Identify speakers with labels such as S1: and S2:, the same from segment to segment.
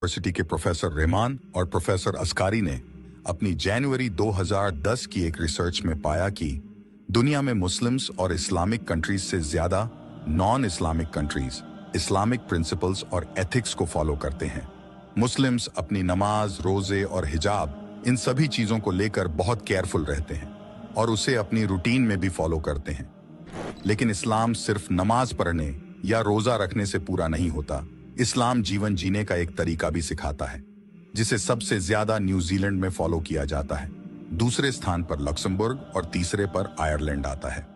S1: University के professor Rahman और professor अस्कारी ने अपनी जनवरी 2010 की एक रिसर्च में पाया कि दुनिया में मुस्लिम्स और इस्लामिक कंट्रीज से ज्यादा non Islamic countries Islamic principles और एथिक्स को फॉलो करते हैं। मुस्लिम्स अपनी नमाज, रोजे और हिजाब इन सभी चीजों को लेकर बहुत केयरफुल रहते हैं और उसे अपनी रूटीन में भी फॉलो करते हैं। लेकिन इस्लाम सिर्फ नमाज पढ़ने या रोजा रखने से पूरा नहीं होता। इस्लाम जीवन जीने का एक तरीका भी सिखाता है, जिसे सबसे ज्यादा न्यूजीलैंड में फॉलो किया जाता है। दूसरे स्थान पर लक्समबर्ग और तीसरे पर आयरलैंड आता है।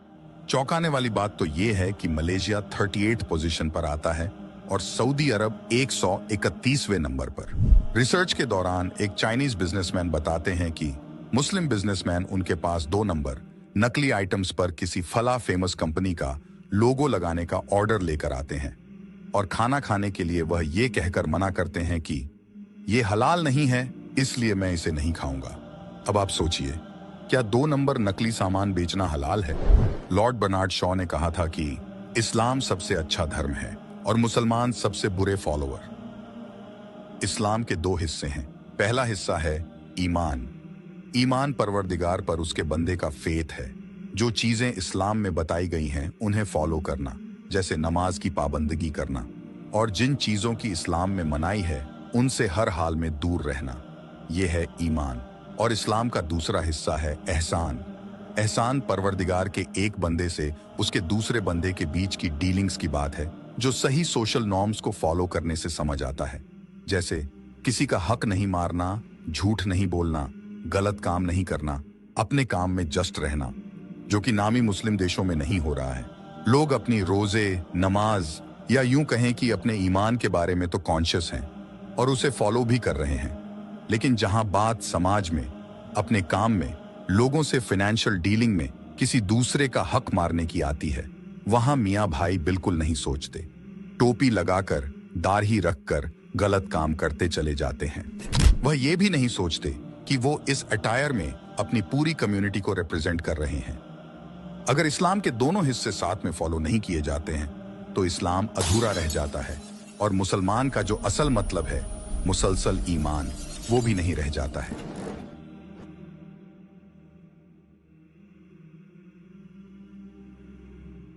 S1: चौंकाने वाली बात तो यह है कि मलेशिया 38 पोजीशन पर आता है और सऊदी अरब 131वें नंबर पर। रिसर्च के दौरान एक चाइनीज बिजनेसमैन बताते हैं कि मुस्लिम बिजनेसमैन उनके पास 2 नंबर नकली आइटम्स पर किसी फला फेमस कंपनी का लोगो लगाने का ऑर्डर लेकर आते हैं और खाना खाने के लिए वह ये कहकर मना करते हैं कि ये हलाल नहीं है, इसलिए मैं इसे नहीं खाऊंगा। अब आप सोचिए, क्या 2 नंबर नकली सामान बेचना हलाल है? लॉर्ड बर्नार्ड शॉ ने कहा था कि इस्लाम सबसे अच्छा धर्म है और मुसलमान सबसे बुरे फॉलोअर। इस्लाम के 2 हिस्से हैं। पहला हिस्सा है ईमान। ईमान परवरदिगार पर उसके बंदे का फेथ है। जो चीजें इस्लाम में बताई गई हैं उन्हें फॉलो करना, जैसे नमाज की पाबंदगी करना, और जिन चीजों की इस्लाम में मनाही है उनसे हर हाल में दूर रहना। यह है ईमान। और इस्लाम का दूसरा हिस्सा है एहसान। एहसान परवरदिगार के एक बंदे से उसके दूसरे बंदे के बीच की डीलिंग्स की बात है, जो सही सोशल नॉर्म्स को फॉलो करने से समझ आता है, जैसे किसी का हक नहीं मारना, झूठ नहीं बोलना, गलत काम नहीं करना, अपने काम में जस्ट रहना, जो कि नामी मुस्लिम देशों में नहीं हो रहा है। लोग अपनी रोजे, नमाज या यूं कहें कि अपने ईमान के बारे में तो कॉन्शियस हैं और उसे फॉलो भी कर रहे हैं, लेकिन जहां बात समाज में, अपने काम में, लोगों से फाइनेंशियल डीलिंग में किसी दूसरे का हक मारने की आती है, वहां मियां भाई बिल्कुल नहीं सोचते। टोपी लगाकर, दाढ़ी रखकर गलत काम करते चले जाते हैं। वह ये भी नहीं सोचते कि वो इस अटायर में अपनी पूरी कम्युनिटी को रिप्रेजेंट कर रहे हैं। अगर इस्लाम के दोनों हिस्से साथ में फॉलो नहीं किए जाते हैं तो इस्लाम अधूरा रह जाता है और मुसलमान का जो असल मतलब है, मुसलसल ईमान, वो भी नहीं रह जाता है।